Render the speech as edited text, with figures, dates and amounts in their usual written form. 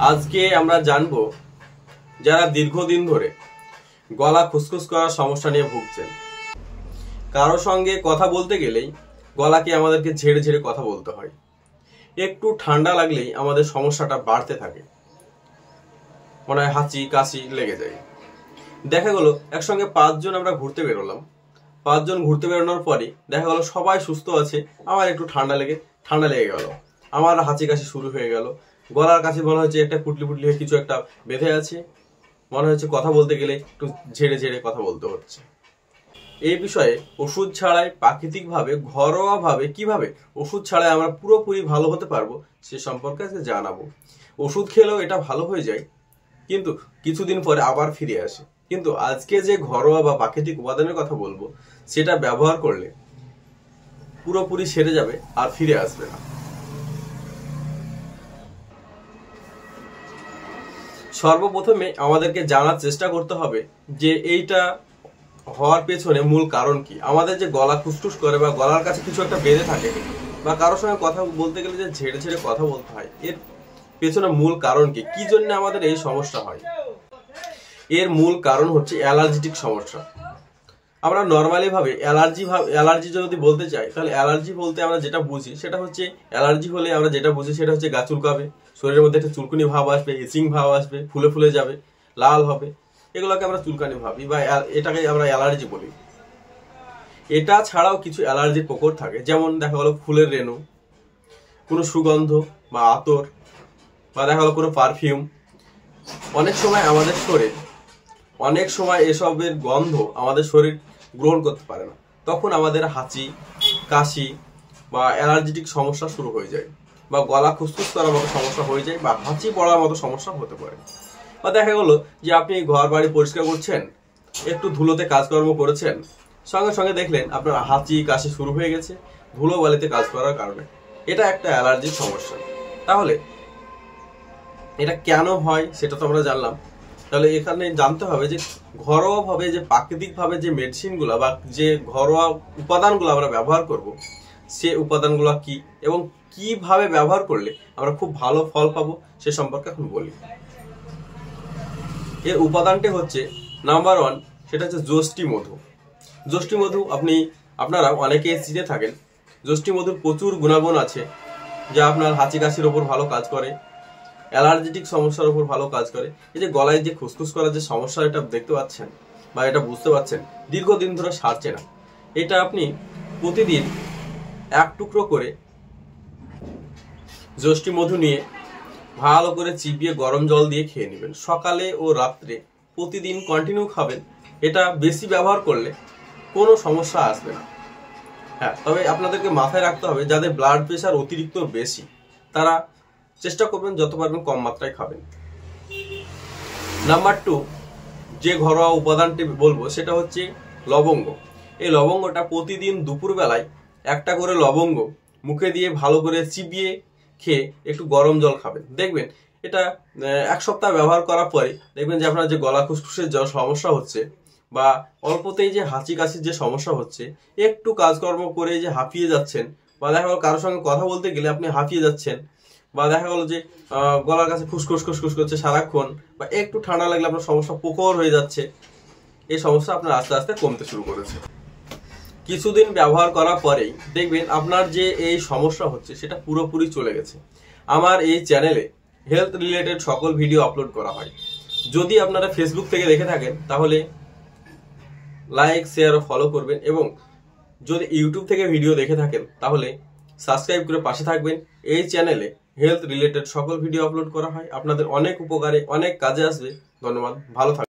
আজকে আমরা জানবো যারা দীর্ঘদিন ধরে গলা খুসখুস করার সমস্যা নিয়ে ভুগছেন। কারো সঙ্গে কথা বলতে গেলেই গলাকে আমাদেরকে ঝেড়ে ঝেড়ে কথা বলতে হয়। একটু ঠান্ডা লাগলেই আমাদের সমস্যাটা বাড়তে থাকে, মনে হয় হাঁচি কাশি লেগে যায়। দেখা গেল একসঙ্গে 5 জন আমরা ঘুরতে বেরোলাম, 5 জন ঘুরতে বেরোনোর পরে দেখা গেল সবাই সুস্থ আছে, আমার একটু ঠান্ডা লেগে গেল, আমার হাঁচি কাশি শুরু হয়ে গেল, গলার কাছে মনে হচ্ছে একটা পুটলি পুটলি হয়ে কিছু একটা বেঁধে আছে, মনে হচ্ছে কথা বলতে গেলে একটু ঝেড়ে ঝেড়ে কথা বলতে হচ্ছে। এই বিষয়ে ওষুধ ছাড়াই প্রাকৃতিকভাবে ঘরোয়াভাবে কিভাবে ওষুধ ছাড়াই আমরা পুরোপুরি ভালো হতে পারবো সে সম্পর্কে আজকে জানাবো। ওষুধ খেলেও এটা ভালো হয়ে যায়, কিন্তু কিছুদিন পরে আবার ফিরে আসে। কিন্তু আজকে যে ঘরোয়া বা প্রাকৃতিক উপাদানের কথা বলবো সেটা ব্যবহার করলে পুরোপুরি সেরে যাবে আর ফিরে আসবে না। সর্বপ্রথমে আমাদেরকে জানার চেষ্টা করতে হবে যে এইটা হওয়ার পেছনে মূল কারণ কি। আমাদের যে গলা খুসখুস করে বা গলার কাছে কিছু একটা বেঁধে থাকে বা কারোর সঙ্গে কথা বলতে গেলে যে ঝেড়ে ঝেড়ে কথা বলতে হয়, এর পেছনে মূল কারণ কি, কি জন্য আমাদের এই সমস্যা হয়। এর মূল কারণ হচ্ছে অ্যালার্জিটিক সমস্যা। আমরা নর্মালি ভাবে অ্যালার্জি যদি বলতে চাই তাহলে অ্যালার্জি বলতে আমরা যেটা বুঝি সেটা হচ্ছে, অ্যালার্জি হলে আমরা যেটা বুঝি সেটা হচ্ছে গা চুলকাবে, শরীরের মধ্যে একটা চুলকুনি ভাব আসবে, ইচিং ভাব আসবে, ফুলে ফুলে যাবে, লাল হবে, এগুলোকে আমরা চুলকানি ভাবি বা এটাকে আমরা অ্যালার্জি বলি। এটা ছাড়াও কিছু অ্যালার্জির প্রকোপ থাকে, যেমন দেখা গেলো ফুলের রেণু, কোনো সুগন্ধ বা আতর, বা দেখা গেলো কোনো পারফিউম। অনেক সময় এসবের গন্ধ আমাদের শরীর গ্রহণ করতে পারে না, তখন আমাদের হাঁচি কাশি বা অ্যালার্জিটিক সমস্যা শুরু হয়ে যায়, বা গলা খুসখুস করার মতো সমস্যা হয়ে যায়, বা হাঁচি পড়ার মতো সমস্যা হতে পারে। বা দেখা গেলো যে আপনি ঘর বাড়ি পরিষ্কার করছেন, একটু ধুলোতে কাজকর্ম করেছেন, সঙ্গে সঙ্গে দেখলেন আপনার হাঁচি কাশি শুরু হয়ে গেছে ধুলো বালিতে কাজ করার কারণে। এটা একটা অ্যালার্জির সমস্যা। তাহলে এটা কেন হয় সেটা তো আমরা জানলাম। তাহলে এখানে জানতে হবে যে ঘরোয়াভাবে যে প্রাকৃতিকভাবে যে মেডিসিনগুলো বা যে ঘরোয়া উপাদানগুলো আমরা ব্যবহার করব, সে উপাদানগুলো কি এবং কিভাবে ব্যবহার করলে আমরা খুব ভালো ফল পাবো সে সম্পর্কে এখন বলি। এর উপাদানটি হচ্ছে নাম্বার 1, সেটা হচ্ছে যষ্টি মধু। যষ্টি মধু আপনারা অনেকে চিনে থাকেন। যষ্টি মধুর প্রচুর গুণাগুণ আছে, যা আপনার হাঁচি কাশির ওপর ভালো কাজ করে, অ্যালার্জিটিক সমস্যার উপর ভালো কাজ করে। এই যে গলায় যে খুসখুস করার যে সমস্যা, এটা দেখতে পাচ্ছেন বা এটা বুঝতে পারছেন দীর্ঘদিন ধরে সারছে না, এটা আপনি প্রতিদিন 1 টুকরো করে যষ্টি মধু নিয়ে ভালো করে চিবিয়ে গরম জল দিয়ে খেয়ে নেবেন সকালে ও রাত্রে, প্রতিদিন কন্টিনিউ খাবেন। এটা বেশি ব্যবহার করলে কোনো সমস্যা আসবে না। হ্যাঁ, তবে আপনাদেরকে মাথায় রাখতে হবে যাদের ব্লাড প্রেশার অতিরিক্ত বেশি, তারা চেষ্টা করবেন যত পারবেন কম মাত্রায় খাবেন। নাম্বার 2, যে ঘরোয়া উপাদানটি বলবো সেটা হচ্ছে লবঙ্গ। এই লবঙ্গটা প্রতিদিন দুপুর বেলায় 1টা করে লবঙ্গ মুখে দিয়ে ভালো করে চিবিয়ে খেয়ে একটু গরম জল খাবেন। দেখবেন এটা 1 সপ্তাহ ব্যবহার করার পরে দেখবেন যে আপনার যে গলা খুসখুসের যে সমস্যা হচ্ছে বা অল্পতেই যে হাঁচি কাশির যে সমস্যা হচ্ছে, একটু কাজকর্ম করে যে হাঁপিয়ে যাচ্ছেন, বা দেখা গেল কারোর সঙ্গে কথা বলতে গেলে আপনি হাঁপিয়ে যাচ্ছেন, বা দেখা গেল যে গলার কাছে খুসখুস করছে সারাক্ষণ, বা একটু ঠান্ডা লাগলে আপনার সমস্যা প্রখর হয়ে যাচ্ছে, এই সমস্যা আপনার আস্তে আস্তে কমতে শুরু করেছে। কিছুদিন ব্যবহার করার পরেই দেখবেন আপনার যে এই সমস্যা হচ্ছে সেটা পুরোপুরি চলে গেছে। আমার এই চ্যানেলে হেলথ রিলেটেড সকল ভিডিও আপলোড করা হয়। যদি আপনারা ফেসবুক থেকে দেখে থাকেন তাহলে লাইক শেয়ার ও ফলো করবেন, এবং যদি ইউটিউব থেকে ভিডিও দেখে থাকেন তাহলে সাবস্ক্রাইব করে পাশে থাকবেন। এই চ্যানেলে হেলথ রিলেটেড সকল ভিডিও আপলোড করা হয়, আপনাদের অনেক উপকারে অনেক কাজে আসবে। ধন্যবাদ, ভালো থাকবেন।